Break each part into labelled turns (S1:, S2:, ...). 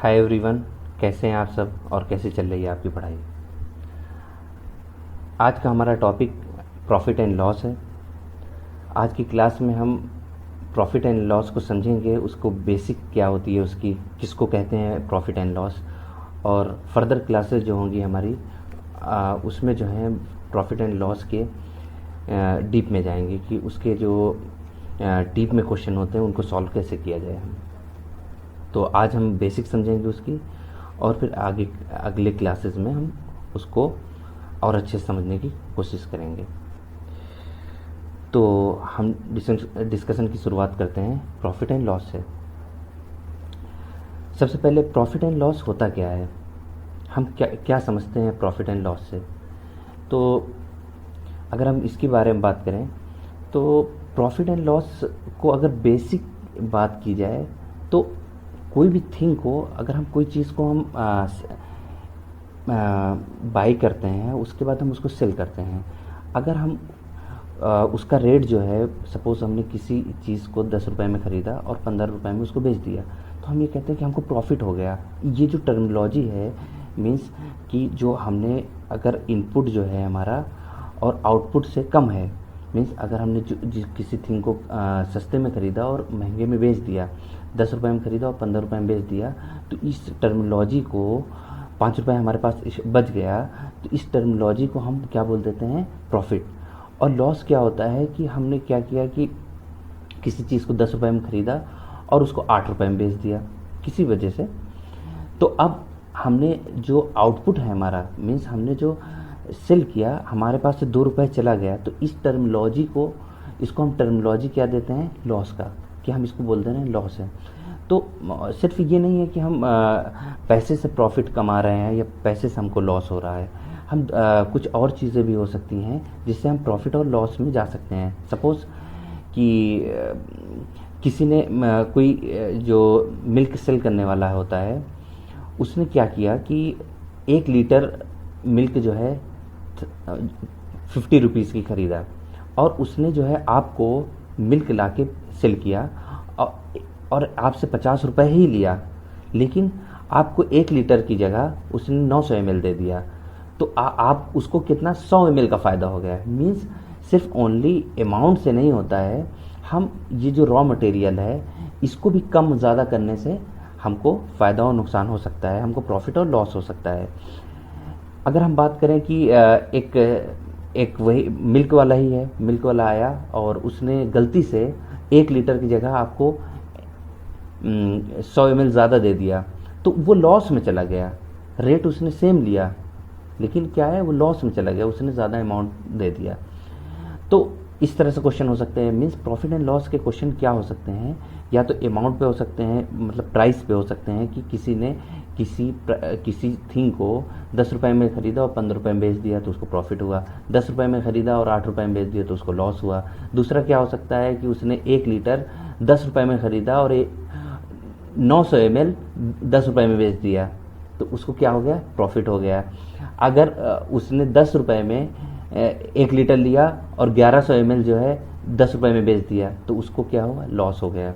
S1: Hi everyone, कैसे हैं आप सब और कैसे चल रही है आपकी पढ़ाई। आज का हमारा टॉपिक प्रॉफिट एंड लॉस है। आज की क्लास में हम प्रॉफिट एंड लॉस को समझेंगे, उसको बेसिक क्या होती है उसकी, किसको कहते हैं प्रॉफिट एंड लॉस। और फर्दर क्लासेस जो होंगी हमारी उसमें जो है प्रॉफिट एंड लॉस के डीप में जाएंगे कि उसके जो डीप में क्वेश्चन होते हैं उनको सॉल्व कैसे किया जाए। हम तो आज हम बेसिक समझेंगे उसकी, और फिर आगे अगले क्लासेस में हम उसको और अच्छे से समझने की कोशिश करेंगे। तो हम डिस्कशन की शुरुआत करते हैं प्रॉफिट एंड लॉस से। सबसे पहले प्रॉफिट एंड लॉस होता क्या है, हम क्या क्या समझते हैं प्रॉफिट एंड लॉस से। तो अगर हम इसके बारे में बात करें तो प्रॉफिट एंड लॉस को अगर बेसिक बात की जाए तो कोई भी थिंग को, अगर हम कोई चीज़ को हम बाई करते हैं, उसके बाद हम उसको सेल करते हैं। अगर हम उसका रेट जो है, सपोज़ हमने किसी चीज़ को 10 रुपये में ख़रीदा और 15 रुपये में उसको बेच दिया, तो हम ये कहते हैं कि हमको प्रॉफिट हो गया। ये जो टर्मिनोलॉजी है मीन्स कि जो हमने अगर इनपुट जो है हमारा और आउटपुट से कम है, मीन्स अगर हमने किसी थिंग को सस्ते में ख़रीदा और महंगे में बेच दिया, 10 रुपये में ख़रीदा और 15 रुपये में बेच दिया, तो इस टर्मिनोलॉजी को 5 रुपये हमारे पास बच गया, तो इस टर्मिनोलॉजी को हम क्या बोल देते हैं, प्रॉफिट। और लॉस क्या होता है कि हमने क्या किया कि किसी चीज़ को 10 रुपये में ख़रीदा और उसको 8 रुपये में बेच दिया किसी वजह से। तो अब हमने जो आउटपुट है हमारा, मीन्स हमने जो सेल किया, हमारे पास से 2 रुपये चला गया, तो इस टर्मिनोलॉजी को, इसको हम टर्मिनोलॉजी क्या देते हैं, लॉस का, कि हम इसको बोल दे रहे हैं लॉस है। तो सिर्फ ये नहीं है कि हम पैसे से प्रॉफिट कमा रहे हैं या पैसे से हमको लॉस हो रहा है, हम कुछ और चीज़ें भी हो सकती हैं जिससे हम प्रॉफिट और लॉस में जा सकते हैं। सपोज़ कि किसी ने कोई जो मिल्क सेल करने वाला होता है, उसने क्या किया कि 1 लीटर मिल्क जो है 50 रुपीज़ की ख़रीदा, और उसने जो है आपको मिल्क ला के सेल किया और आपसे 50 रुपये ही लिया, लेकिन आपको 1 लीटर की जगह उसने 900 ml दे दिया। तो आप उसको कितना 100 ml का फ़ायदा हो गया। मीन्स सिर्फ ओनली अमाउंट से नहीं होता है, हम ये जो रॉ मटेरियल है इसको भी कम ज़्यादा करने से हमको फ़ायदा और नुकसान हो सकता है, हमको प्रॉफिट और लॉस हो सकता है। अगर हम बात करें कि एक वही मिल्क वाला ही है, मिल्क वाला आया और उसने गलती से 1 लीटर की जगह आपको 100 ml ज़्यादा दे दिया, तो वो लॉस में चला गया। रेट उसने सेम लिया लेकिन क्या है, वो लॉस में चला गया, उसने ज़्यादा अमाउंट दे दिया। तो इस तरह से क्वेश्चन हो सकते हैं। मीन्स प्रॉफिट एंड लॉस के क्वेश्चन क्या हो सकते हैं, या तो अमाउंट पे हो सकते हैं, मतलब प्राइस पे हो सकते हैं कि किसी ने किसी थिंग को 10 रुपये में ख़रीदा और 15 रुपये में बेच दिया तो उसको प्रॉफिट हुआ, 10 रुपये में ख़रीदा और 8 रुपये में बेच दिया तो उसको लॉस हुआ। दूसरा क्या हो सकता है कि उसने 1 लीटर 10 रुपये में ख़रीदा और 900 ml 10 रुपये में बेच दिया तो उसको क्या हो गया, प्रॉफिट हो गया। अगर उसने 10 रुपये में 1 लीटर लिया और 1100 ml जो है 10 रुपये में बेच दिया तो उसको क्या होगा, लॉस हो गया।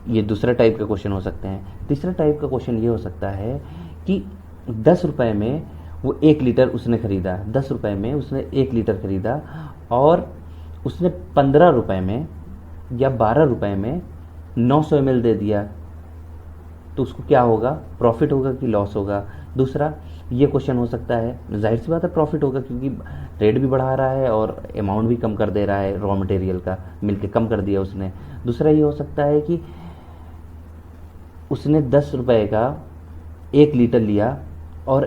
S1: ये दूसरा टाइप का क्वेश्चन हो सकते हैं। तीसरा टाइप का क्वेश्चन ये हो सकता है कि 10 रुपये में वो 1 लीटर उसने ख़रीदा, 10 रुपये में उसने 1 लीटर ख़रीदा और उसने 15 रुपये में या 12 रुपये में 900 ml दे दिया, तो उसको क्या होगा, प्रॉफिट होगा कि लॉस होगा। दूसरा ये क्वेश्चन हो सकता है, जाहिर सी बात है प्रॉफिट होगा क्योंकि रेट भी बढ़ा रहा है और अमाउंट भी कम कर दे रहा है, रॉ मटेरियल का मिलके कम कर दिया उसने। दूसरा ये हो सकता है कि उसने 10 रुपये का 1 लीटर लिया और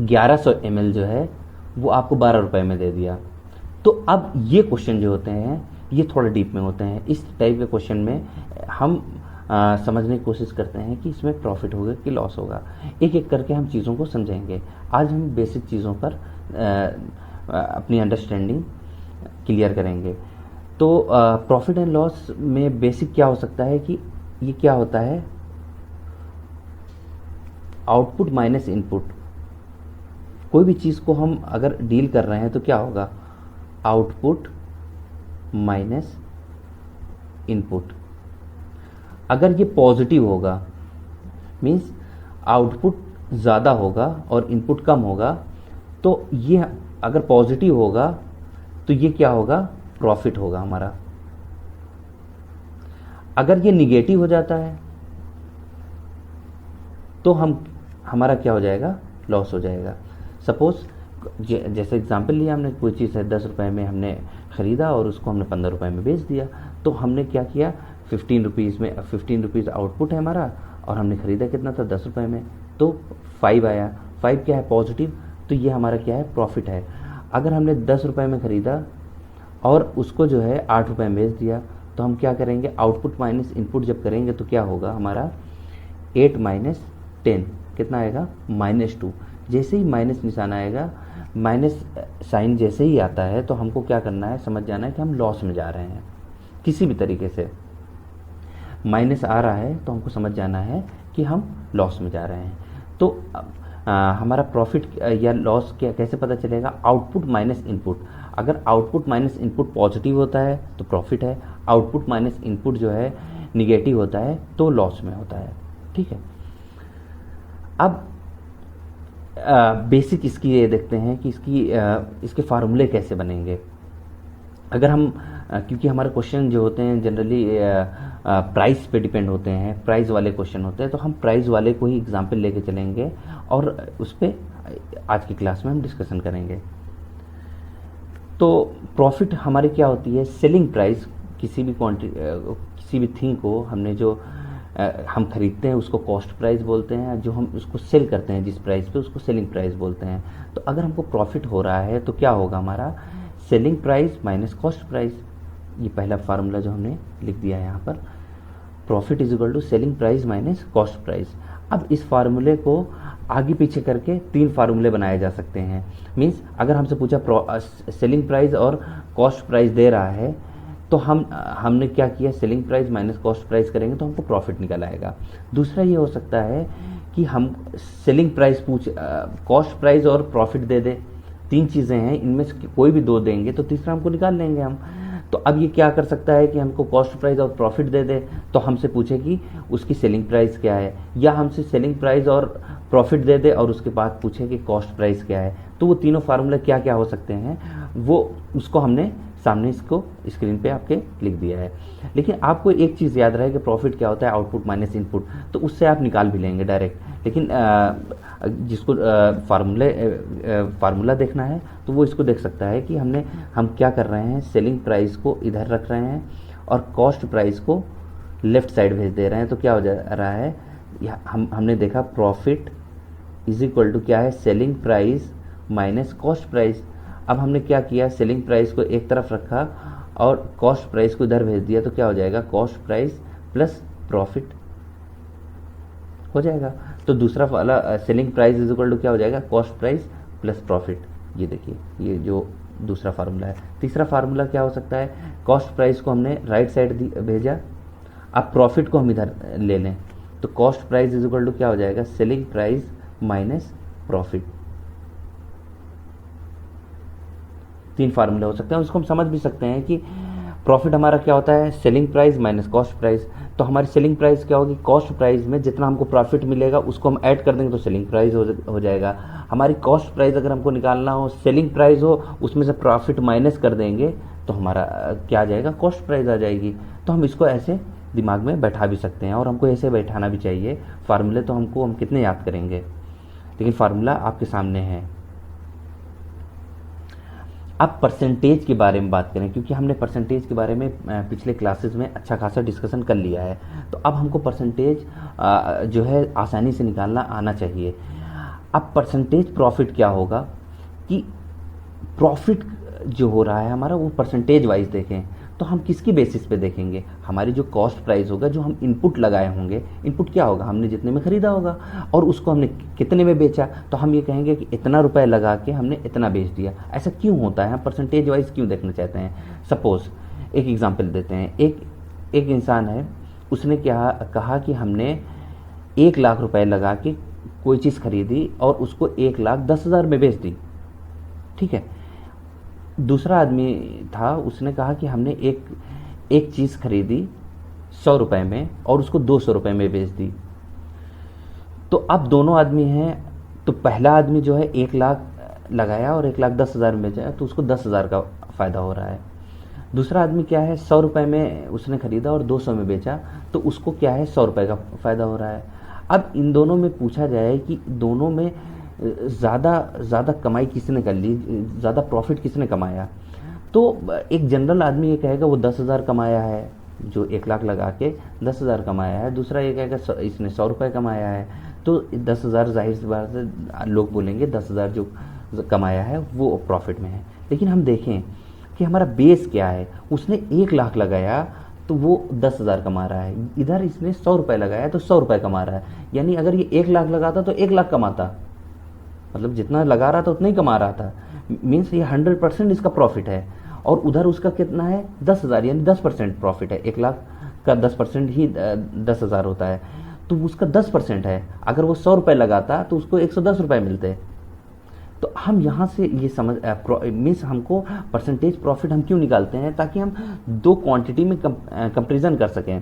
S1: 1100 ml जो है वो आपको 12 रुपये में दे दिया। तो अब ये क्वेश्चन जो होते हैं ये थोड़ा डीप में होते हैं। इस टाइप के क्वेश्चन में हम समझने की कोशिश करते हैं कि इसमें प्रॉफिट होगा कि लॉस होगा। एक एक करके हम चीज़ों को समझेंगे। आज हम बेसिक चीज़ों पर अपनी अंडरस्टैंडिंग क्लियर करेंगे। तो प्रॉफिट एंड लॉस में बेसिक क्या हो सकता है कि ये क्या होता है, आउटपुट माइनस इनपुट। कोई भी चीज़ को हम अगर डील कर रहे हैं तो क्या होगा, आउटपुट माइनस इनपुट। अगर ये पॉजिटिव होगा मीन्स आउटपुट ज़्यादा होगा और इनपुट कम होगा, तो ये अगर पॉजिटिव होगा तो ये क्या होगा, प्रॉफिट होगा हमारा। अगर ये निगेटिव हो जाता है तो हमारा क्या हो जाएगा, लॉस हो जाएगा। सपोज जैसे एग्जांपल लिया हमने, कोई चीज़ है 10 रुपये में हमने ख़रीदा और उसको हमने 15 रुपये में बेच दिया, तो हमने क्या किया, 15 रुपीज़ में 15 रुपीज़ आउटपुट है हमारा और हमने ख़रीदा कितना था, 10 रुपये में, तो 5 आया। 5 क्या है, पॉजिटिव, तो ये हमारा क्या है, प्रॉफिट है। अगर हमने 10 रुपये में ख़रीदा और उसको जो है 8 रुपये में बेच दिया, तो हम क्या करेंगे, आउटपुट माइनस इनपुट जब करेंगे तो क्या होगा हमारा, 8 माइनस 10 कितना आएगा, -2। जैसे ही माइनस निशान आएगा, माइनस साइन जैसे ही आता है, तो हमको क्या करना है, समझ जाना है कि हम लॉस में जा रहे हैं। किसी भी तरीके से माइनस आ रहा है तो हमको समझ जाना है कि हम लॉस में जा रहे हैं। तो हमारा प्रॉफिट या लॉस क्या कैसे पता चलेगा, आउटपुट माइनस इनपुट। अगर आउटपुट माइनस इनपुट पॉजिटिव होता है तो प्रॉफिट है, आउटपुट माइनस इनपुट जो है निगेटिव होता है तो लॉस में होता है। ठीक है, अब बेसिक इसकी ये देखते हैं कि इसके फार्मूले कैसे बनेंगे। अगर हम क्योंकि हमारे क्वेश्चन जो होते हैं जनरली प्राइस पे डिपेंड होते हैं, प्राइस वाले क्वेश्चन होते हैं, तो हम प्राइस वाले को ही एग्जाम्पल लेके चलेंगे और उस पर आज की क्लास में हम डिस्कशन करेंगे। तो प्रॉफिट हमारी क्या होती है, सेलिंग प्राइस। किसी भी थिंग को हमने जो हम खरीदते हैं उसको कॉस्ट प्राइस बोलते हैं, जो हम उसको सेल करते हैं जिस प्राइस पे उसको सेलिंग प्राइस बोलते हैं। तो अगर हमको प्रॉफिट हो रहा है तो क्या होगा हमारा, selling price minus cost price. ये पहला फार्मूला जो हमने लिख दिया है यहाँ पर, profit is equal to selling price minus cost price. अब इस फार्मूले को आगे पीछे करके 3 फार्मूले बनाए जा सकते हैं। मीन्स अगर हमसे पूछा सेलिंग प्राइस और कॉस्ट प्राइस दे रहा है तो हमने क्या किया, selling price minus cost price करेंगे तो हमको प्रॉफिट निकल आएगा। दूसरा ये हो सकता है कि हम सेलिंग प्राइस कॉस्ट प्राइस और प्रॉफिट दे दे, 3 चीज़ें हैं, इनमें से कोई भी 2 देंगे तो तीसरा हमको निकाल लेंगे हम। तो अब ये क्या कर सकता है कि हमको कॉस्ट प्राइस और प्रॉफिट दे दे तो हमसे पूछे कि उसकी सेलिंग प्राइस क्या है, या हमसे सेलिंग प्राइस और प्रॉफिट दे दे और उसके बाद पूछे कि कॉस्ट प्राइस क्या है। तो वो तीनों फार्मूले क्या क्या हो सकते हैं, वो उसको हमने सामने इसको स्क्रीन पे आपके लिख दिया है। लेकिन आपको एक चीज़ याद रहे कि प्रॉफिट क्या होता है, आउटपुट माइनस इनपुट, तो उससे आप निकाल भी लेंगे डायरेक्ट। लेकिन जिसको फार्मूला देखना है तो वो इसको देख सकता है कि हम क्या कर रहे हैं, सेलिंग प्राइस को इधर रख रहे हैं और कॉस्ट प्राइस को लेफ्ट साइड भेज दे रहे हैं। तो क्या हो जा रहा है, हमने देखा प्रॉफिट इज इक्वल टू क्या है, selling price minus cost price. अब हमने क्या किया, सेलिंग प्राइस को एक तरफ रखा और कॉस्ट प्राइस को इधर भेज दिया, तो क्या हो जाएगा, कॉस्ट प्राइस प्लस प्रॉफिट हो जाएगा। तो दूसरा वाला selling price is equal to क्या हो जाएगा, कॉस्ट प्राइस प्लस प्रॉफिट। ये देखिए, ये जो दूसरा फार्मूला है। तीसरा फार्मूला क्या हो सकता है, कॉस्ट प्राइस को हमने राइट साइड भेजा, अब प्रॉफिट को हम इधर ले लें, तो cost price is equal to क्या हो जाएगा, सेलिंग प्राइस माइनस प्रॉफिट। 3 फार्मूले हो सकते हैं। उसको हम समझ भी सकते हैं कि प्रॉफिट हमारा क्या होता है, selling price minus cost price. तो हमारी सेलिंग प्राइस क्या होगी, कॉस्ट प्राइस में जितना हमको प्रॉफिट मिलेगा उसको हम ऐड कर देंगे तो सेलिंग प्राइस हो जाएगा। हमारी कॉस्ट प्राइस अगर हमको निकालना हो, सेलिंग प्राइस हो, उसमें से प्रॉफिट माइनस कर देंगे तो हमारा क्या आ जाएगा, कॉस्ट प्राइस आ जाएगी। तो हम इसको ऐसे दिमाग में बैठा भी सकते हैं और हमको ऐसे बैठाना भी चाहिए। फार्मूले तो हम कितने याद करेंगे, लेकिन फार्मूला आपके सामने है। अब परसेंटेज के बारे में बात करें, क्योंकि हमने परसेंटेज के बारे में पिछले क्लासेस में अच्छा खासा डिस्कशन कर लिया है। तो अब हमको परसेंटेज जो है आसानी से निकालना आना चाहिए। अब परसेंटेज प्रॉफिट क्या होगा कि प्रॉफिट जो हो रहा है हमारा वो परसेंटेज वाइज देखें तो हम किसकी बेसिस पे देखेंगे, हमारी जो कॉस्ट प्राइस होगा, जो हम इनपुट लगाए होंगे, इनपुट क्या होगा, हमने जितने में खरीदा होगा और उसको हमने कितने में बेचा, तो हम ये कहेंगे कि इतना रुपए लगा के हमने इतना बेच दिया। ऐसा क्यों होता है, हम परसेंटेज वाइज क्यों देखना चाहते हैं। सपोज एक एग्जांपल देते हैं, एक इंसान है, उसने क्या कहा कि हमने 1 लाख रुपए लगा के कोई चीज़ खरीदी और उसको 1,10,000 में बेच दी, ठीक है। दूसरा आदमी था, उसने कहा कि हमने एक चीज़ खरीदी 100 रुपए में और उसको 200 रुपए में बेच दी। तो अब दोनों आदमी हैं, तो पहला आदमी जो है 1 लाख लगाया और 1,10,000 में बेचा, तो उसको 10,000 का फ़ायदा हो रहा है। दूसरा आदमी क्या है, 100 रुपये में उसने खरीदा और 200 में बेचा, तो उसको क्या है, 100 रुपये का फ़ायदा हो रहा है। अब इन दोनों में पूछा जाए कि दोनों में ज़्यादा कमाई किसने कर ली, ज़्यादा प्रॉफिट किसने कमाया, तो एक जनरल आदमी ये कहेगा वो 10,000 कमाया है, जो 1 लाख लगा के 10,000 कमाया है। दूसरा ये कहेगा इसने 100 रुपये कमाया है, तो 10,000 जाहिर सी बात है लोग बोलेंगे 10,000 जो कमाया है वो प्रॉफिट में है। लेकिन हम देखें कि हमारा बेस क्या है, उसने 1 लाख लगाया तो वो 10,000 कमा रहा है, इधर इसने 100 रुपये लगाया तो 100 रुपये कमा रहा है। यानी अगर ये 1 लाख लगाता तो 1 लाख कमाता, मतलब जितना लगा रहा था उतना ही कमा रहा था। मीन्स ये 100% इसका प्रॉफिट है। और उधर उसका कितना है, 10,000, यानी 10% प्रॉफिट है। 1 लाख का 10% ही 10,000 होता है, तो उसका 10% है। अगर वो 100 रुपये लगाता तो उसको 110 रुपये मिलते। तो हम यहाँ से ये समझ मीन्स हमको परसेंटेज प्रॉफिट हम क्यों निकालते हैं, ताकि हम दो क्वांटिटी में कंपेरिजन कर सकें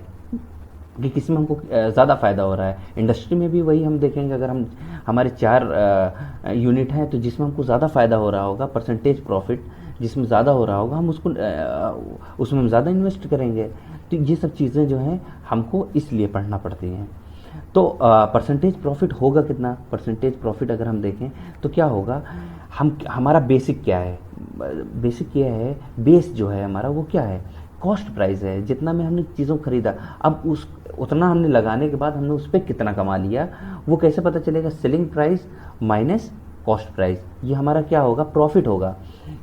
S1: कि किसी में हमको ज़्यादा फ़ायदा हो रहा है। इंडस्ट्री में भी वही हम देखेंगे, अगर हम हमारे 4 यूनिट हैं तो जिसमें हमको ज़्यादा फ़ायदा हो रहा होगा, परसेंटेज प्रॉफिट जिसमें ज़्यादा हो रहा होगा, हम उसको उसमें हम ज़्यादा इन्वेस्ट करेंगे। तो ये सब चीज़ें जो हैं हमको इसलिए पढ़ना पड़ती हैं। तो परसेंटेज प्रॉफिट होगा कितना, परसेंटेज प्रॉफिट अगर हम देखें तो क्या होगा, हमारा बेसिक क्या है, बेसिक ये है, बेस जो है हमारा वो क्या है, कॉस्ट प्राइस है, जितना में हमने चीज़ों को खरीदा। अब उतना हमने लगाने के बाद हमने उस पर कितना कमा लिया, वो कैसे पता चलेगा, selling price minus cost price, ये हमारा क्या होगा, प्रॉफिट होगा।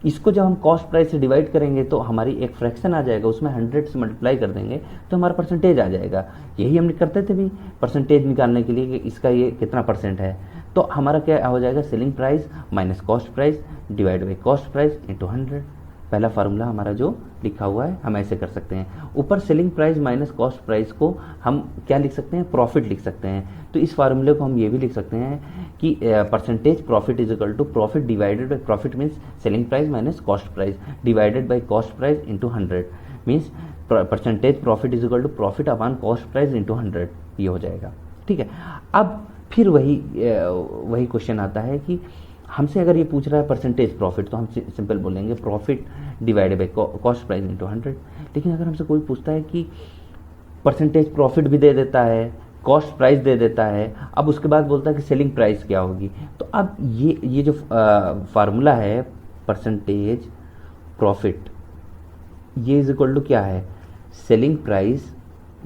S1: इसको जब हम कॉस्ट प्राइस से डिवाइड करेंगे तो हमारी एक फ्रैक्शन आ जाएगा, उसमें 100 से मल्टीप्लाई कर देंगे तो हमारा परसेंटेज आ जाएगा। यही हमने करते थे भी परसेंटेज निकालने के लिए कि इसका ये कितना परसेंट है। तो हमारा क्या हो जाएगा, selling price minus cost price divide by cost price into 100। पहला फार्मूला हमारा जो लिखा हुआ है हम ऐसे कर सकते हैं। ऊपर selling price minus cost price को हम क्या लिख सकते हैं, प्रॉफिट लिख सकते हैं। तो इस फार्मूले को हम ये भी लिख सकते हैं कि percentage profit is equal to profit divided by, profit means selling price minus cost price divided by cost price into 100, means percentage profit is equal to profit upon cost price into 100, ये हो जाएगा। ठीक है, अब फिर वही question आता है कि हमसे अगर ये पूछ रहा है परसेंटेज प्रॉफिट, तो हम सिंपल बोलेंगे profit divided by cost price into 100। लेकिन अगर हमसे कोई पूछता है कि परसेंटेज प्रॉफिट भी दे देता है, कॉस्ट प्राइस दे देता है, अब उसके बाद बोलता है कि सेलिंग प्राइस क्या होगी, तो अब ये जो फार्मूला है परसेंटेज प्रॉफिट, ये इज इक्वल टू क्या है, selling price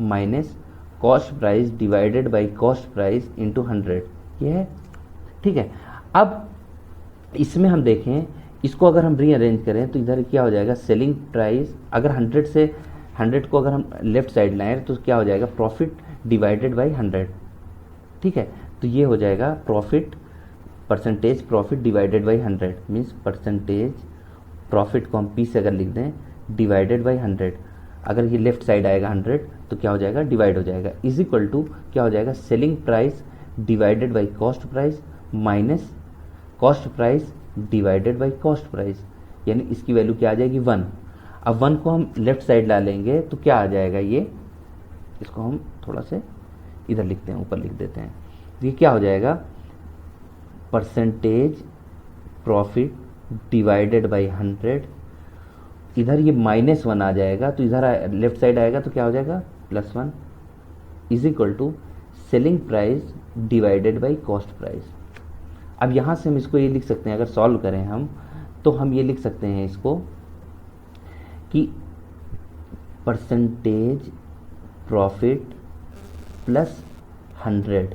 S1: minus cost price divided by cost price into 100, ये है। ठीक है, अब इसमें हम देखें, इसको अगर हम रीअरेंज करें तो इधर क्या हो जाएगा, सेलिंग प्राइस, अगर 100 को अगर हम लेफ्ट साइड लाएं तो क्या हो जाएगा, प्रॉफिट डिवाइडेड बाई 100। ठीक है, तो ये हो जाएगा profit, percentage profit divided by 100, means percentage profit को हम पी से अगर लिख दें डिवाइडेड बाई 100, अगर ये लेफ्ट साइड आएगा 100 तो क्या हो जाएगा, डिवाइड हो जाएगा, इज इक्वल टू क्या हो जाएगा, selling price divided by cost price minus cost price divided by cost price, यानी इसकी वैल्यू क्या आ जाएगी, 1। अब 1 को हम लेफ्ट साइड ला लेंगे तो क्या आ जाएगा, ये इसको हम थोड़ा से इधर लिखते हैं, ऊपर लिख देते हैं, तो ये क्या हो जाएगा, परसेंटेज प्रॉफिट डिवाइडेड बाई 100, इधर ये -1 आ जाएगा, तो इधर लेफ्ट साइड आएगा तो क्या हो जाएगा, +1 is equal to selling price divided by cost price. अब यहाँ से हम इसको ये लिख सकते हैं, अगर सॉल्व करें हम तो हम ये लिख सकते हैं इसको कि percentage profit plus 100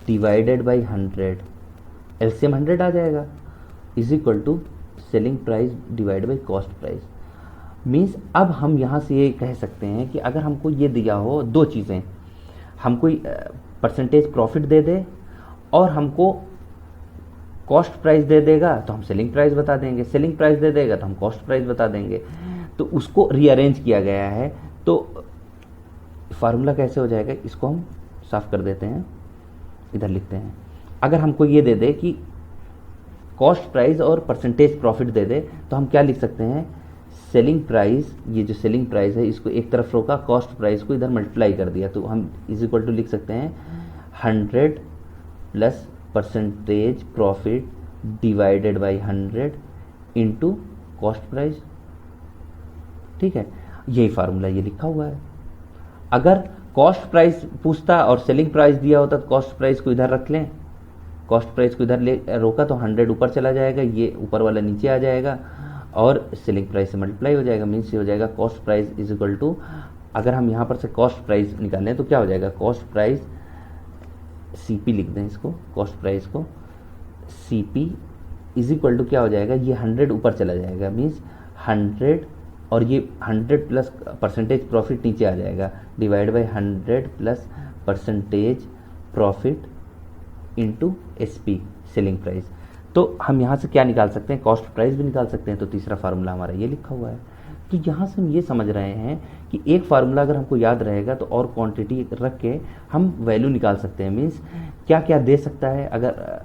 S1: divided by 100, LCM 100 आ जाएगा, is equal to selling price divide by cost price. Means अब हम यहाँ से ये कह सकते हैं कि अगर हमको ये दिया हो दो चीज़ें, हमको परसेंटेज प्रॉफिट दे दे और हमको कॉस्ट प्राइस दे देगा तो हम सेलिंग प्राइस बता देंगे, सेलिंग प्राइस दे देगा तो हम कॉस्ट प्राइस बता देंगे, तो उसको रीअरेंज किया गया है। तो फार्मूला कैसे हो जाएगा, इसको हम साफ कर देते हैं, इधर लिखते हैं। अगर हमको ये दे दे कि कॉस्ट प्राइस और परसेंटेज प्रॉफिट दे दे तो हम क्या लिख सकते हैं, सेलिंग प्राइस, ये जो सेलिंग प्राइस है इसको एक तरफ रोका, कॉस्ट प्राइस को इधर मल्टीप्लाई कर दिया, तो हम इज इक्वल टू लिख सकते हैं 100 plus percentage profit divided by 100 into cost price. ठीक है, यही फार्मूला ये लिखा हुआ है। अगर कॉस्ट प्राइस पूछता और सेलिंग प्राइस दिया होता तो कॉस्ट प्राइस को इधर रख लें, कॉस्ट प्राइस को इधर ले रोका तो 100 ऊपर चला जाएगा, ये ऊपर वाला नीचे आ जाएगा और सेलिंग प्राइस से मल्टीप्लाई हो जाएगा, मीन्स ये हो जाएगा cost price is equal to, अगर हम यहाँ पर से कॉस्ट प्राइस निकालें तो क्या हो जाएगा, कॉस्ट प्राइस सीपी लिख दें इसको, कॉस्ट प्राइस को सीपी इज इक्वल टू क्या हो जाएगा, ये 100 ऊपर चला जाएगा, मीन्स 100 और ये 100 प्लस परसेंटेज प्रॉफिट नीचे आ जाएगा, divide by 100 plus percentage profit into SP selling price. तो हम यहाँ से क्या निकाल सकते हैं, कॉस्ट प्राइस भी निकाल सकते हैं। तो तीसरा फार्मूला हमारा ये लिखा हुआ है। तो यहाँ से हम ये समझ रहे हैं कि एक फार्मूला अगर हमको याद रहेगा तो और क्वांटिटी रख के हम वैल्यू निकाल सकते हैं, मीन्स क्या क्या दे सकता है। अगर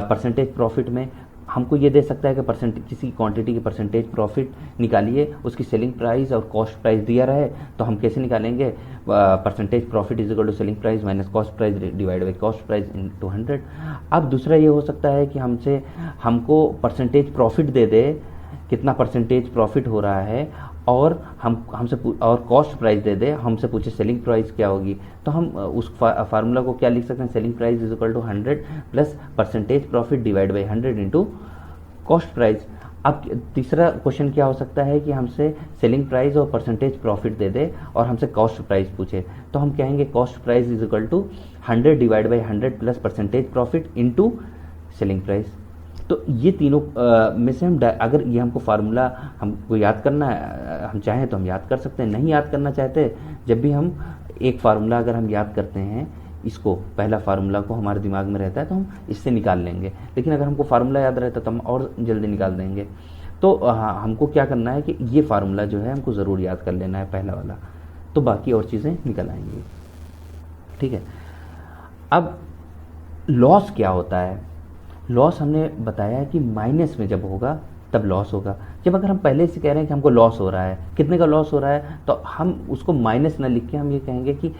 S1: परसेंटेज प्रॉफिट में हमको ये दे सकता है कि परसेंटेज किसी क्वांटिटी की परसेंटेज प्रॉफिट निकालिए, उसकी सेलिंग प्राइस और कॉस्ट प्राइस दिया रहे तो हम कैसे निकालेंगे, percentage profit is equal to selling price minus cost price divide by cost price into 100। अब दूसरा ये हो सकता है कि हमको परसेंटेज प्रॉफिट दे दे, कितना परसेंटेज प्रॉफिट हो रहा है, और हमसे और कॉस्ट प्राइस दे दे, हमसे पूछे सेलिंग प्राइस क्या होगी, तो हम उस फार्मूला को क्या लिख सकते हैं, selling price is equal to 100 plus percentage profit divide by 100 into cost price. अब तीसरा क्वेश्चन क्या हो सकता है कि हमसे सेलिंग प्राइस और परसेंटेज प्रॉफिट दे दे और हमसे कॉस्ट प्राइस पूछे, तो हम कहेंगे cost price is equal to 100 divide by 100 plus percentage profit into selling price. तो ये तीनों में से हम अगर ये हमको फार्मूला हमको याद करना है, हम चाहें तो हम याद कर सकते हैं, नहीं याद करना चाहते, जब भी हम एक फार्मूला अगर हम याद करते हैं, इसको पहला फार्मूला को हमारे दिमाग में रहता है तो हम इससे निकाल लेंगे, लेकिन अगर हमको फार्मूला याद रहता है तो हम और जल्दी निकाल देंगे। तो हमको क्या करना है कि ये फार्मूला जो है हमको ज़रूर याद कर लेना है, पहला वाला, तो बाकी और चीज़ें निकल आएंगी। ठीक है, अब लॉस क्या होता है। लॉस हमने बताया है कि माइनस में जब होगा तब लॉस होगा। जब अगर हम पहले से कह रहे हैं कि हमको लॉस हो रहा है, कितने का लॉस हो रहा है, तो हम उसको माइनस ना लिख के हम ये कहेंगे कि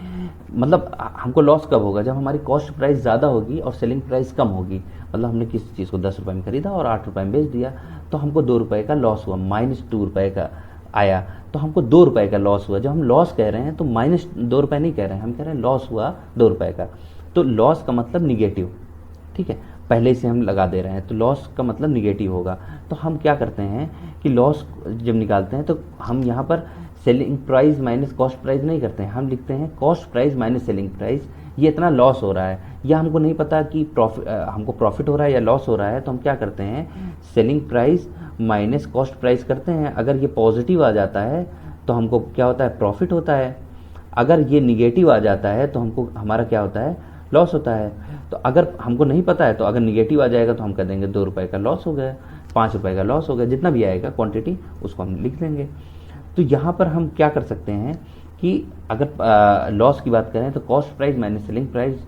S1: मतलब हमको लॉस कब होगा, जब हमारी कॉस्ट प्राइस ज़्यादा होगी और सेलिंग प्राइस कम होगी। मतलब हमने किसी चीज़ को 10 रुपये में खरीदा और 8 रुपये में बेच दिया, तो हमको 2 रुपये का लॉस हुआ, -2 रुपये का आया, तो हमको 2 रुपये का लॉस हुआ। जब हम लॉस कह रहे हैं तो -2 रुपये नहीं कह रहे हैं, हम कह रहे हैं लॉस हुआ 2 रुपये का। तो लॉस का मतलब निगेटिव, ठीक है, पहले से हम लगा दे रहे हैं, तो लॉस का मतलब निगेटिव होगा। तो हम क्या करते हैं कि लॉस जब निकालते हैं तो हम यहाँ पर selling price minus cost price नहीं करते हैं, हम लिखते हैं cost price minus selling price. ये इतना लॉस हो रहा है, या हमको नहीं पता कि हमको प्रॉफिट हो रहा है या लॉस हो रहा है, तो हम क्या करते हैं, selling price minus cost price करते हैं। अगर ये पॉजिटिव आ जाता है तो हमको क्या होता है, प्रॉफिट होता है। अगर ये निगेटिव आ जाता है तो हमको हमारा क्या होता है, लॉस होता है। तो अगर हमको नहीं पता है तो अगर निगेटिव आ जाएगा तो हम कह देंगे 2 रुपये का लॉस हो गया, 5 रुपये का लॉस हो गया, जितना भी आएगा क्वांटिटी उसको हम लिख देंगे। तो यहाँ पर हम क्या कर सकते हैं कि अगर लॉस की बात करें तो cost price minus selling price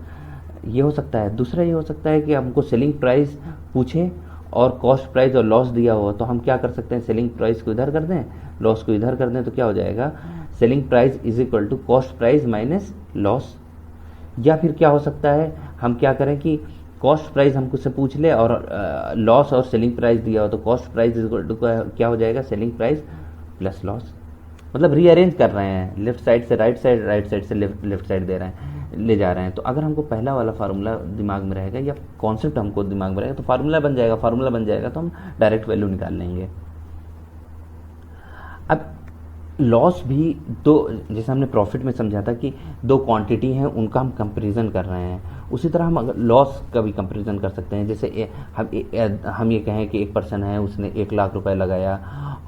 S1: ये हो सकता है। दूसरा ये हो सकता है कि हमको सेलिंग प्राइस पूछे और कॉस्ट प्राइस और लॉस दिया हो, तो हम क्या कर सकते हैं, सेलिंग प्राइस को इधर कर दें, लॉस को इधर कर दें, तो क्या हो जाएगा, selling price is equal to cost price minus loss. या फिर क्या हो सकता है, हम क्या करें कि कॉस्ट प्राइस हमको से पूछ ले और लॉस और सेलिंग प्राइस दिया हो, तो cost price is equal to क्या हो जाएगा, सेलिंग प्राइस प्लस लॉस। मतलब रीअरेंज कर रहे हैं, लेफ्ट साइड से राइट साइड, राइट साइड से लेफ्ट साइड दे रहे हैं, ले जा रहे हैं। तो अगर हमको पहला वाला फार्मूला दिमाग में रहेगा या कॉन्सेप्ट हमको दिमाग में रहेगा तो फार्मूला बन जाएगा, तो हम डायरेक्ट वैल्यू निकाल लेंगे। अब लॉस भी दो, जैसे हमने प्रॉफिट में समझा था कि 2 क्वांटिटी हैं उनका हम कंपैरिजन कर रहे हैं, उसी तरह हम अगर लॉस का भी कंपैरिजन कर सकते हैं। जैसे हम ये कहें कि एक पर्सन है, उसने 1 लाख रुपए लगाया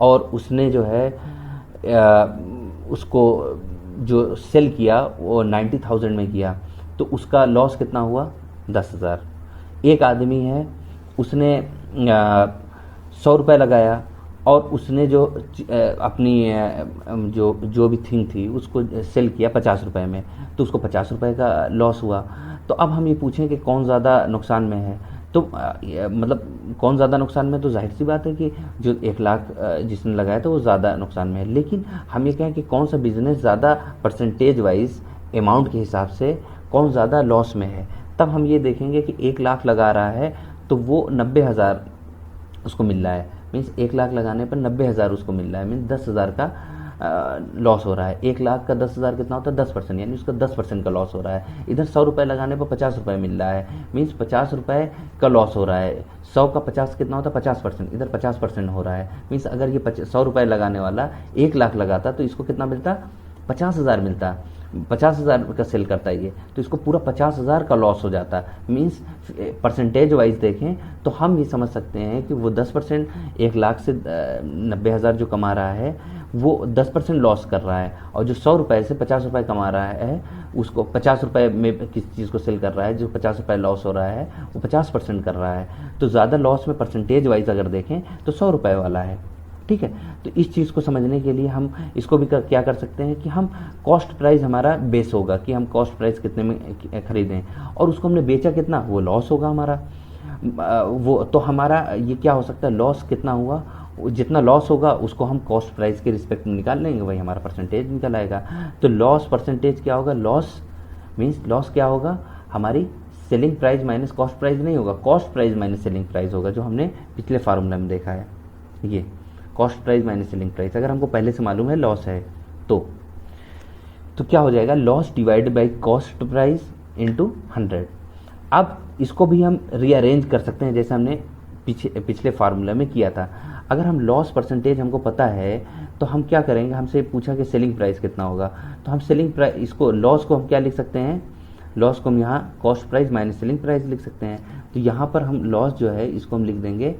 S1: और उसने जो है उसको जो सेल किया वो 90,000 में किया, तो उसका लॉस कितना हुआ, 10,000। एक आदमी है, उसने 100 रुपये लगाया और उसने जो अपनी जो भी थिंग थी उसको सेल किया 50 रुपये में, तो उसको 50 रुपये का लॉस हुआ। तो अब हम ये पूछें कि कौन ज़्यादा नुकसान में है, तो मतलब कौन ज़्यादा नुकसान में, तो जाहिर सी बात है कि जो 1 लाख जिसने लगाया था वो ज़्यादा नुकसान में है। लेकिन हम ये कहें कि कौन सा बिजनेस ज़्यादा परसेंटेज वाइज अमाउंट के हिसाब से कौन ज़्यादा लॉस में है। तब हम ये देखेंगे कि 1 लाख लगा रहा है तो वो 90,000 उसको मिल रहा है, मीन्स 1 लाख लगाने पर 90,000 उसको मिल रहा है, मीन्स 10,000 का लॉस हो रहा है। 1 लाख का 10,000 कितना होता है 10%, यानी उसका 10% का लॉस हो रहा है। इधर 100 रुपये लगाने पर 50 रुपये मिल रहा है, मीन्स 50 रुपये का लॉस हो रहा है। 100 का 50 कितना होता है 50%, इधर 50% हो रहा है। मीन्स अगर ये 100 रुपये लगाने वाला 1 लाख लगाता तो इसको कितना मिलता 50,000 मिलता। 50,000 का सेल करता है ये, तो इसको पूरा 50,000 का लॉस हो जाता है। मीन्स परसेंटेज वाइज देखें तो हम ये समझ सकते हैं कि वो 10%, 1 लाख से 90,000 जो कमा रहा है वो 10% लॉस कर रहा है, और जो 100 रुपये से 50 रुपये कमा रहा है उसको 50 रुपये में किसी चीज़ को सेल कर रहा है, जो 50 रुपये लॉस हो रहा है वो 50% कर रहा है। तो ज़्यादा लॉस में परसेंटेज वाइज अगर देखें तो 100 रुपये वाला है। ठीक है, तो इस चीज़ को समझने के लिए हम इसको भी क्या कर सकते हैं कि हम कॉस्ट प्राइस हमारा बेस होगा कि हम कॉस्ट प्राइस कितने में खरीदें, और उसको हमने बेचा कितना वो लॉस होगा हमारा। वो तो हमारा ये क्या हो सकता है, लॉस कितना हुआ, जितना लॉस होगा उसको हम कॉस्ट प्राइस के रिस्पेक्ट में निकाल लेंगे, वही हमारा परसेंटेज निकल आएगा। तो लॉस परसेंटेज क्या होगा, लॉस मीन्स लॉस क्या होगा, हमारी selling price minus cost price नहीं होगा, cost price minus selling price होगा, जो हमने पिछले फार्मूला में देखा है। ये cost price minus selling price अगर हमको पहले से मालूम है लॉस है तो क्या हो जाएगा, loss divided by cost price into 100। अब इसको भी हम रीअरेंज कर सकते हैं जैसे हमने पिछले फार्मूला में किया था। अगर हम लॉस परसेंटेज हमको पता है तो हम क्या करेंगे, हमसे पूछा कि सेलिंग प्राइस कितना होगा, तो हम सेलिंग प्राइस इसको लॉस को हम क्या लिख सकते हैं, लॉस को हम यहाँ cost price minus selling price लिख सकते हैं। तो यहाँ पर हम लॉस जो है इसको हम लिख देंगे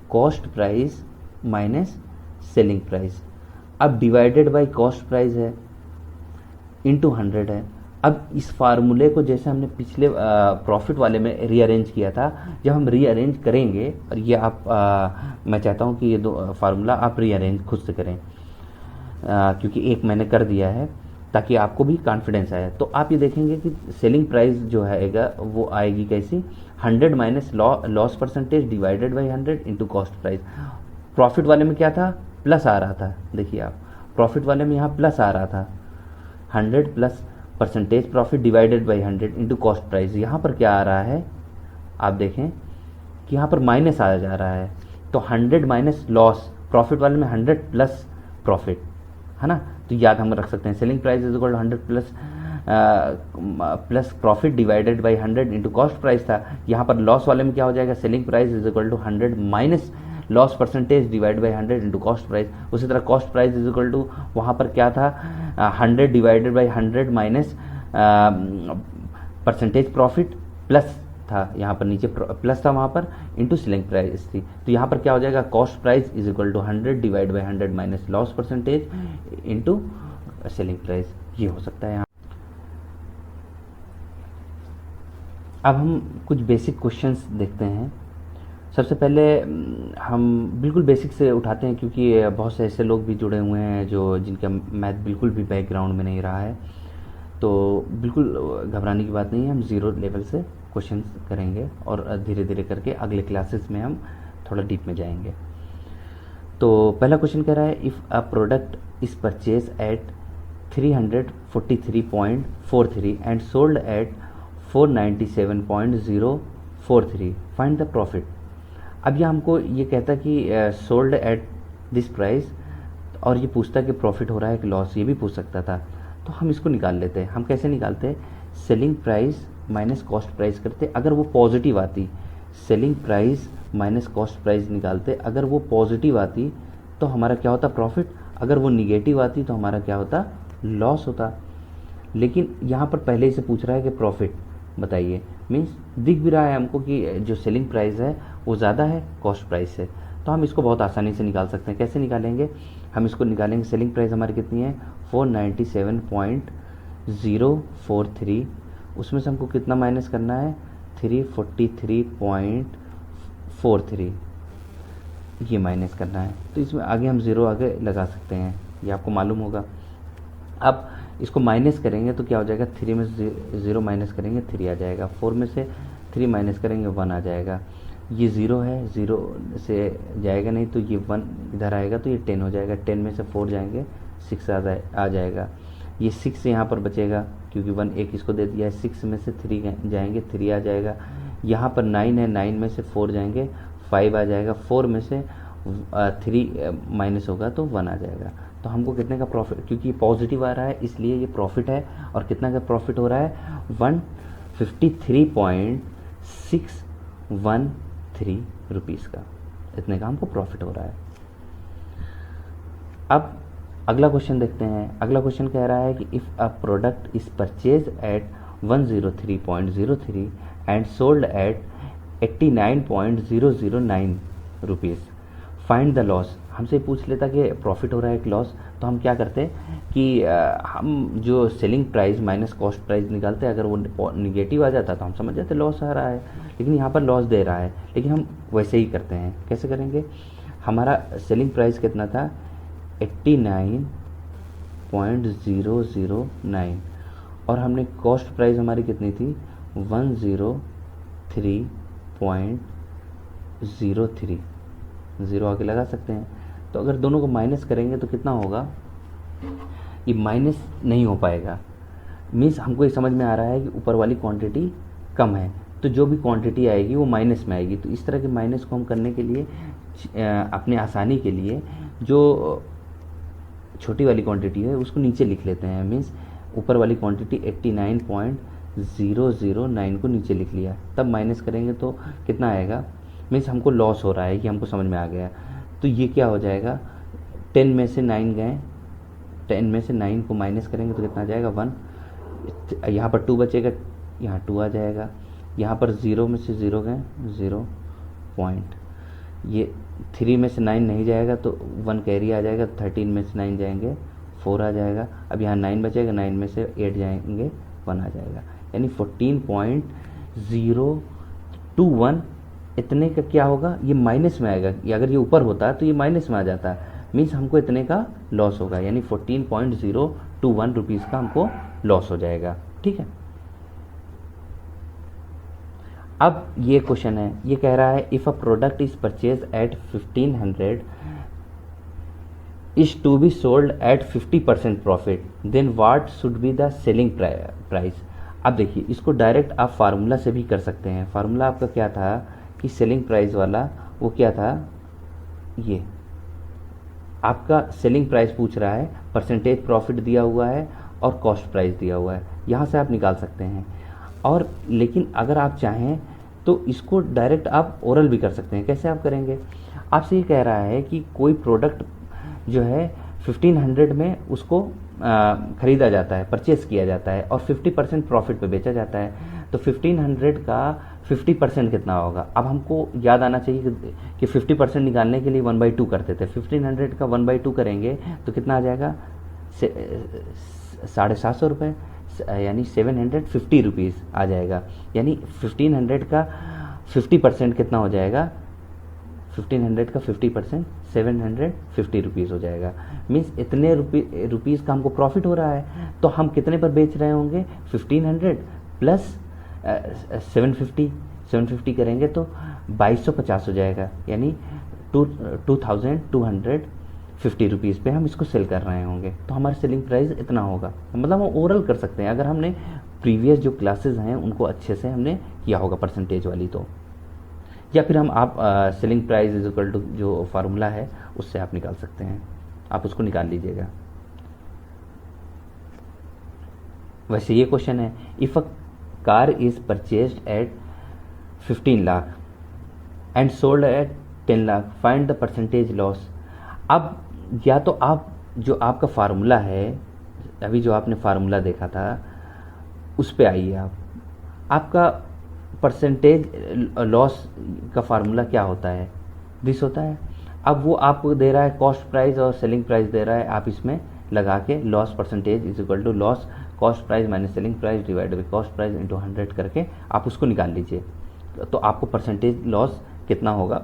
S1: cost price minus selling price. अब डिवाइडेड बाय कॉस्ट प्राइस है इंटू 100 है। अब इस फार्मूले को जैसे हमने पिछले प्रॉफिट वाले में रीअरेंज किया था, जब हम रीअरेंज करेंगे, और ये आप मैं चाहता हूँ कि ये दो फार्मूला आप रीअरेंज खुद से करें, क्योंकि एक मैंने कर दिया है ताकि आपको भी कॉन्फिडेंस आए। तो आप ये देखेंगे कि सेलिंग प्राइस जो है वो आएगी कैसी, 100 minus loss percentage divided by 100 into cost price. Profit वाले में क्या था, प्लस आ रहा था, देखिए आप प्रॉफिट वाले में यहाँ प्लस आ रहा था, 100 plus percentage profit divided by 100 into cost price. यहाँ पर क्या आ रहा है, आप देखें कि यहाँ पर माइनस आ जा रहा है, तो 100 माइनस लॉस, प्रॉफिट वाले में 100 प्लस प्रॉफिट है ना। तो याद हम रख सकते हैं selling price is equal to 100 plus profit divided by 100 into cost price था। यहाँ पर लॉस वाले में क्या हो जाएगा, selling price is equal to 100 minus loss percentage divide by 100 into cost price. उसी तरह cost price is equal to वहाँ पर क्या था, 100 divided by 100 minus percentage profit plus था, यहाँ पर नीचे प्लस था वहाँ पर, इंटू सेलिंग प्राइस थी। तो यहाँ पर क्या हो जाएगा, cost price is equal to 100 divide by 100 minus loss percentage into selling price. ये हो सकता है यहाँ। अब हम कुछ बेसिक क्वेश्चंस देखते हैं। सबसे पहले हम बिल्कुल बेसिक से उठाते हैं, क्योंकि बहुत से ऐसे लोग भी जुड़े हुए हैं जो जिनका मैथ बिल्कुल भी बैकग्राउंड में नहीं रहा है, तो बिल्कुल घबराने की बात नहीं है। हम ज़ीरो लेवल से क्वेश्चंस करेंगे और धीरे धीरे करके अगले क्लासेस में हम थोड़ा डीप में जाएंगे। तो पहला क्वेश्चन कह रहा है, if a product is purchase at 343.43 and sold at 497.043, find the profit. अब यह हमको ये कहता कि सोल्ड एट दिस प्राइस, और ये पूछता कि प्रॉफिट हो रहा है कि लॉस, ये भी पूछ सकता था। तो हम इसको निकाल लेते हैं। हम कैसे निकालते हैं, selling price minus cost price करते। अगर वो पॉजिटिव आती, selling price minus cost price निकालते, अगर वो पॉजिटिव आती तो हमारा क्या होता, प्रॉफिट। अगर वो निगेटिव आती तो हमारा क्या होता, लॉस होता। लेकिन यहाँ पर पहले ही से पूछ रहा है कि प्रॉफिट बताइए, मीन्स दिख भी रहा है हमको कि जो सेलिंग प्राइस है वो ज़्यादा है कॉस्ट प्राइस से। तो हम इसको बहुत आसानी से निकाल सकते हैं। कैसे निकालेंगे, हम इसको निकालेंगे, सेलिंग प्राइस हमारी कितनी है 497.043, उसमें से हमको कितना माइनस करना है 343.43, ये माइनस करना है। तो इसमें आगे हम ज़ीरो आगे लगा सकते हैं, ये आपको मालूम होगा। अब इसको माइनस करेंगे तो क्या हो जाएगा, 3 में से 0 माइनस करेंगे 3 आ जाएगा, 4 में से 3 माइनस करेंगे 1 आ जाएगा। ये 0 है, 0 से जाएगा नहीं तो ये 1 इधर आएगा तो ये 10 हो जाएगा, 10 में से 4 जाएंगे 6 आ जाएगा। ये 6 यहाँ पर बचेगा क्योंकि 1 एक इसको दे दिया है, 6 में से 3 जाएंगे 3 आ जाएगा, यहाँ पर 9 है 9 में से 4 जाएंगे 5 आ जाएगा, 4 में से 3 माइनस होगा तो 1 आ जाएगा। तो हमको कितने का प्रॉफिट, क्योंकि ये पॉजिटिव आ रहा है इसलिए ये प्रॉफिट है, और कितना का प्रॉफिट हो रहा है 153.613 रुपीज़ का, इतने का हमको प्रॉफिट हो रहा है। अब अगला क्वेश्चन देखते हैं। अगला क्वेश्चन कह रहा है कि if a product is purchase at 103.03 and sold at 89.009 rupees, find the loss. हमसे पूछ लेता कि प्रॉफिट हो रहा है एक लॉस, तो हम क्या करते कि हम जो selling price minus cost price निकालते, अगर वो निगेटिव आ जाता तो हम समझ जाते लॉस आ रहा है, लेकिन यहाँ पर लॉस दे रहा है, लेकिन हम वैसे ही करते हैं। कैसे करेंगे, हमारा सेलिंग प्राइस कितना था 89.009 और हमने कॉस्ट प्राइस हमारी कितनी थी 103.03, ज़ीरो आके लगा सकते हैं। तो अगर दोनों को माइनस करेंगे तो कितना होगा, ये माइनस नहीं हो पाएगा, मीन्स हमको ये समझ में आ रहा है कि ऊपर वाली क्वांटिटी कम है, तो जो भी क्वांटिटी आएगी वो माइनस में आएगी। तो इस तरह के माइनस को हम करने के लिए अपने आसानी के लिए जो छोटी वाली क्वांटिटी है उसको नीचे लिख लेते हैं, मीन्स ऊपर वाली क्वांटिटी 89.009 को नीचे लिख लिया, तब माइनस करेंगे तो कितना आएगा, मीन्स हमको लॉस हो रहा है कि हमको समझ में आ गया। तो ये क्या हो जाएगा, 10 में से 9 गए, 10 में से 9 को माइनस करेंगे तो कितना आ जाएगा 1, यहाँ पर 2 बचेगा, यहाँ 2 आ जाएगा, यहाँ पर 0 में से 0 गए 0 पॉइंट, ये 3 में से 9 नहीं जाएगा तो 1 कैरी आ जाएगा, 13 में से 9 जाएंगे 4 आ जाएगा, अब यहाँ 9 बचेगा, 9 में से 8 जाएंगे 1 आ जाएगा, यानी 14.021 इतने का क्या होगा, ये माइनस में आएगा। ये अगर ये ऊपर होता तो ये माइनस में आ जाता, मीन्स हमको इतने का लॉस होगा, यानी 14.021 रुपीज़ का हमको लॉस हो जाएगा। ठीक है, अब ये क्वेश्चन है, ये कह रहा है if a product is purchase at 1500 is to be sold at 50% profit, then what should be the selling price. अब देखिए, इसको डायरेक्ट आप फार्मूला से भी कर सकते हैं। फार्मूला आपका क्या था कि सेलिंग प्राइस वाला वो क्या था, ये आपका सेलिंग प्राइस पूछ रहा है, परसेंटेज प्रॉफिट दिया हुआ है और कॉस्ट प्राइस दिया हुआ है, यहाँ से आप निकाल सकते हैं। और लेकिन अगर आप चाहें तो इसको डायरेक्ट आप ओरल भी कर सकते हैं। कैसे आप करेंगे, आपसे ये कह रहा है कि कोई प्रोडक्ट जो है 1500 में उसको ख़रीदा जाता है, परचेस किया जाता है और 50% प्रॉफिट पे बेचा जाता है, तो 1500 का 50% कितना होगा। अब हमको याद आना चाहिए कि 50% निकालने के लिए 1/2 करते थे, 1500 का 1/2 करेंगे तो कितना आ जाएगा 750 रुपये, यानी 750 रुपीज़ आ जाएगा, यानी 1500 का 50% कितना हो जाएगा, 1500 का 50% 750 रुपीज़ हो जाएगा, मीन्स इतने रुपीज़ का हमको प्रॉफिट हो रहा है। तो हम कितने पर बेच रहे होंगे, 1500 प्लस 750 करेंगे तो 2250 हो जाएगा, यानी 2250 रुपीज़ पे हम इसको सेल कर रहे होंगे, तो हमारा सेलिंग प्राइस इतना होगा। मतलब हम ओरल कर सकते हैं अगर हमने प्रीवियस जो क्लासेस हैं उनको अच्छे से हमने किया होगा परसेंटेज वाली, तो या फिर हम आप selling price is equal to जो फार्मूला है उससे आप निकाल सकते हैं, आप उसको निकाल लीजिएगा। वैसे ये क्वेश्चन है, if a car is purchased at 15 lakh and sold at 10 lakh, find the percentage loss. अब या तो आप जो आपका फार्मूला है, अभी जो आपने फार्मूला देखा था उस पे आइए आप, आपका परसेंटेज लॉस का फार्मूला क्या होता है, दिस होता है। अब वो आपको दे रहा है कॉस्ट प्राइस और सेलिंग प्राइस दे रहा है, आप इसमें लगा के loss percentage is equal to loss cost price minus selling price divide by cost price into 100 करके आप उसको निकाल लीजिए, तो आपको परसेंटेज लॉस कितना होगा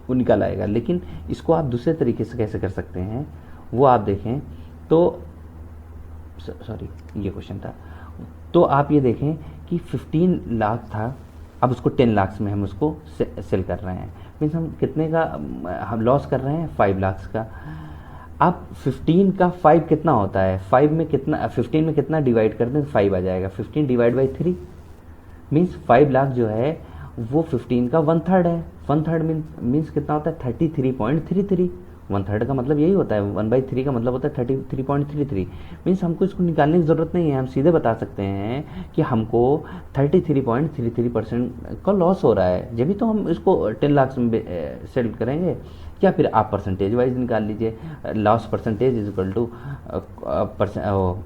S1: वो निकल आएगा। लेकिन इसको आप दूसरे तरीके से कैसे कर सकते हैं वो आप देखें तो, सॉरी ये क्वेश्चन था, तो आप ये देखें कि 15 लाख था, अब उसको 10 लाख में हम उसको सेल कर रहे हैं, मीन्स हम कितने का हम लॉस कर रहे हैं 5 लाख का। अब 15 का 5 कितना होता है, 5 में कितना, 15 में कितना डिवाइड कर दें, 5 आ जाएगा। 15 डिवाइड बाई 3 मीन्स 5 लाख जो है वो 15 का 1/3 है। 1/3 मीन्स कितना होता है, 33.33। 1/3 का मतलब यही होता है, 1/3 का मतलब होता है 33.33। मीन्स हमको इसको निकालने की ज़रूरत नहीं है, हम सीधे बता सकते हैं कि हमको 33.33% का लॉस हो रहा है, जब भी तो हम इसको 10 लाख में सेल करेंगे। या फिर आप परसेंटेज वाइज निकाल लीजिए, loss percentage is equal to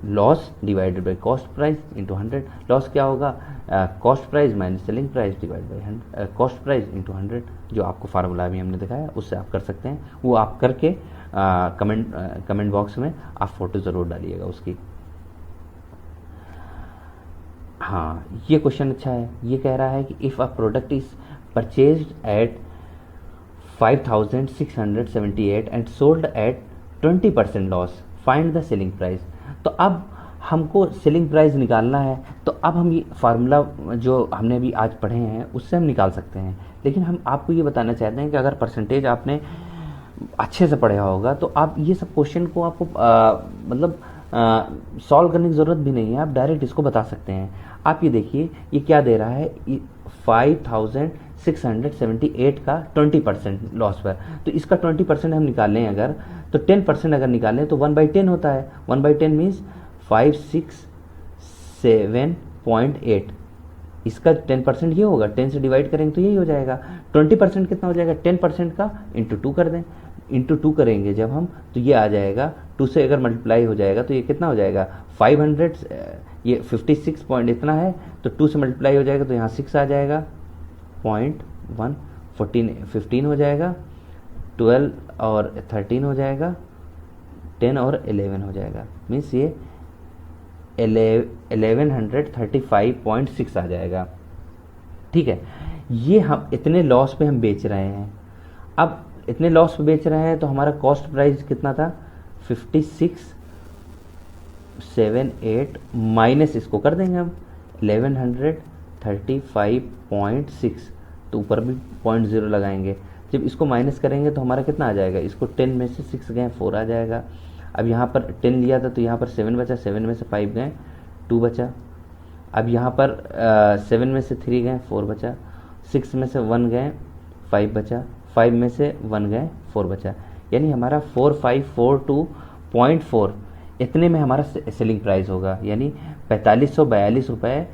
S1: loss divided by cost price into 100। Loss क्या होगा, cost price minus selling price divide by cost price into 100, जो आपको फार्मूला भी हमने दिखाया उससे आप कर सकते हैं। वो आप करके कमेंट बॉक्स में आप फोटो ज़रूर डालिएगा उसकी। हाँ, ये क्वेश्चन अच्छा है। ये कह रहा है कि if a product is purchased at 5,678 and sold at 20% loss, find the selling price. तो अब हमको सेलिंग प्राइस निकालना है, तो अब हम ये फार्मूला जो हमने अभी आज पढ़े हैं उससे हम निकाल सकते हैं। लेकिन हम आपको ये बताना चाहते हैं कि अगर परसेंटेज आपने अच्छे से पढ़ा होगा तो आप ये सब क्वेश्चन को आपको मतलब सॉल्व करने की ज़रूरत भी नहीं है, आप डायरेक्ट इसको बता सकते हैं। आप ये देखिए ये क्या दे रहा है, 5,678 का 20% लॉस पर, तो इसका 20% हम निकालें अगर, तो 10% अगर निकालें तो 1/10 होता है। 1/10 मीन्स 567.8। इसका 10% ये होगा, 10 से डिवाइड करेंगे तो यही हो जाएगा। 20% कितना हो जाएगा, 10% का इंटू 2 कर दें, इंटू 2 करेंगे जब हम तो ये आ जाएगा, 2 से अगर मल्टीप्लाई हो जाएगा तो ये कितना हो जाएगा 500, ये 56 पॉइंट इतना है, तो 2 से मल्टीप्लाई हो जाएगा तो यहाँ 6 आ जाएगा, 0.1 15 हो जाएगा, 12 और 13 हो जाएगा, 10 और 11 हो जाएगा। मीन्स ये 1135.6 आ जाएगा। ठीक है, ये हम इतने लॉस पे हम बेच रहे हैं। अब इतने लॉस पे बेच रहे हैं तो हमारा कॉस्ट प्राइस कितना था, 5678 माइनस इसको कर देंगे हम 1135.6, तो ऊपर भी 0.0 लगाएंगे। जब इसको माइनस करेंगे तो हमारा कितना आ जाएगा, इसको 10 में से 6 गए 4 आ जाएगा। अब यहाँ पर 10 लिया था तो यहाँ पर 7 बचा, 7 में से 5 गए 2 बचा। अब यहाँ पर 7 में से 3 गए 4 बचा, 6 में से 1 गए 5 बचा, 5 में से 1 गए 4 बचा। यानी हमारा 4542.4 इतने में हमारा सेलिंग प्राइस होगा, यानी 4542 रुपये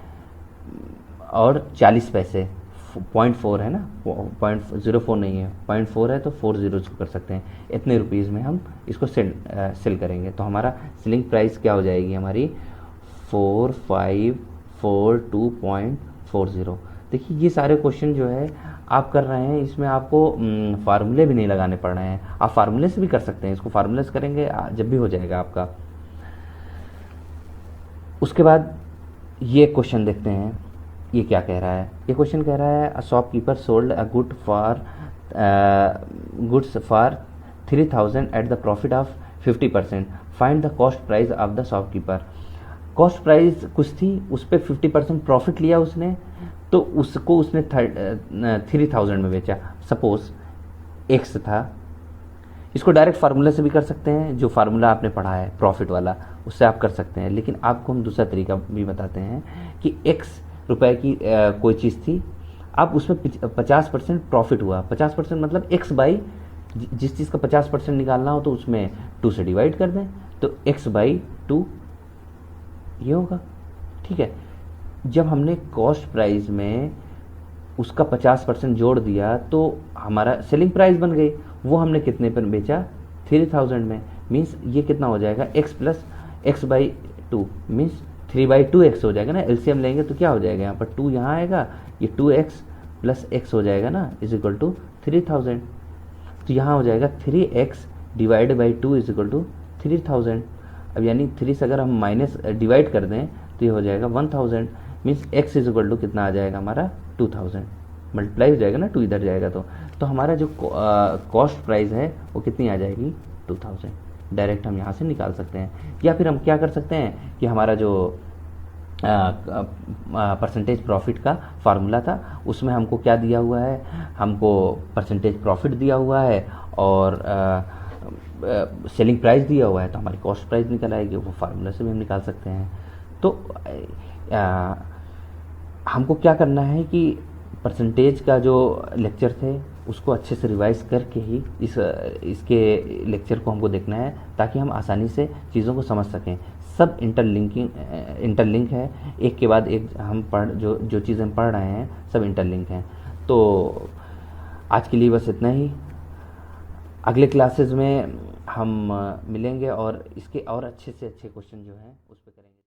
S1: और 40 पैसे। 0.4 है ना, 0.04 नहीं है, 0.4 है तो 40 कर सकते हैं। इतने रुपीज़ में हम इसको सेल करेंगे तो हमारा सेलिंग प्राइस क्या हो जाएगी हमारी 4542.40। देखिए ये सारे क्वेश्चन जो है आप कर रहे हैं, इसमें आपको फार्मूले भी नहीं लगाने पड़ रहे हैं, आप फार्मूले से भी कर सकते हैं। इसको फार्मूले से करेंगे जब भी हो जाएगा आपका। उसके बाद ये क्वेश्चन देखते हैं, ये क्या कह रहा है। ये क्वेश्चन कह रहा है a shopkeeper sold a goods for 3000 at the profit of 50%, find the cost price of the shopkeeper. Cost price कुछ थी, उस पर 50% प्रॉफिट लिया उसने, तो उसको उसने 3000 में बेचा। सपोज एक्स था, इसको डायरेक्ट फार्मूला से भी कर सकते हैं, जो फार्मूला आपने पढ़ा है प्रॉफिट वाला उससे आप कर सकते हैं। लेकिन आपको हम दूसरा तरीका भी बताते हैं कि एक्स रुपए की कोई चीज़ थी, अब उसमें 50% प्रॉफिट हुआ। 50% मतलब एक्स बाई, जिस चीज़ का 50% निकालना हो तो उसमें 2 से डिवाइड कर दें, तो एक्स बाई 2 ये होगा। ठीक है, जब हमने कॉस्ट प्राइस में उसका 50% जोड़ दिया तो हमारा सेलिंग प्राइस बन गई। वो हमने कितने पर बेचा, 3000 में। मीन्स ये कितना हो जाएगा, x plus x by 2 means 3/2x हो जाएगा ना। एलसीएम लेंगे तो क्या हो जाएगा, यहाँ पर 2 यहाँ आएगा, ये 2x प्लस x हो जाएगा ना, इज इक्वल टू 3000। तो यहाँ हो जाएगा 3x divide by 2 is equal to 3000। अब यानी 3 से अगर हम माइनस डिवाइड कर दें तो ये हो जाएगा 1000। Means x is equal to कितना आ जाएगा हमारा 2000, मल्टीप्लाई हो जाएगा ना, 2 इधर जाएगा तो हमारा जो कॉस्ट प्राइस है वो कितनी आ जाएगी 2000। डायरेक्ट हम यहाँ से निकाल सकते हैं। या फिर हम क्या कर सकते हैं कि हमारा जो परसेंटेज प्रॉफिट का फार्मूला था उसमें हमको क्या दिया हुआ है, हमको परसेंटेज प्रॉफिट दिया हुआ है और सेलिंग प्राइस दिया हुआ है तो हमारी कॉस्ट प्राइस निकल आएगी, वो फार्मूला से भी हम निकाल सकते हैं। तो आ, हमको क्या करना है कि परसेंटेज का जो लेक्चर थे उसको अच्छे से रिवाइज करके ही इसके लेक्चर को हमको देखना है, ताकि हम आसानी से चीज़ों को समझ सकें। सब इंटरलिंक है, एक के बाद एक हम जो चीज़ें हम पढ़ रहे हैं सब इंटरलिंक हैं। तो आज के लिए बस इतना ही। अगले क्लासेस में हम मिलेंगे और इसके और अच्छे से अच्छे क्वेश्चन जो हैं उस पर करेंगे।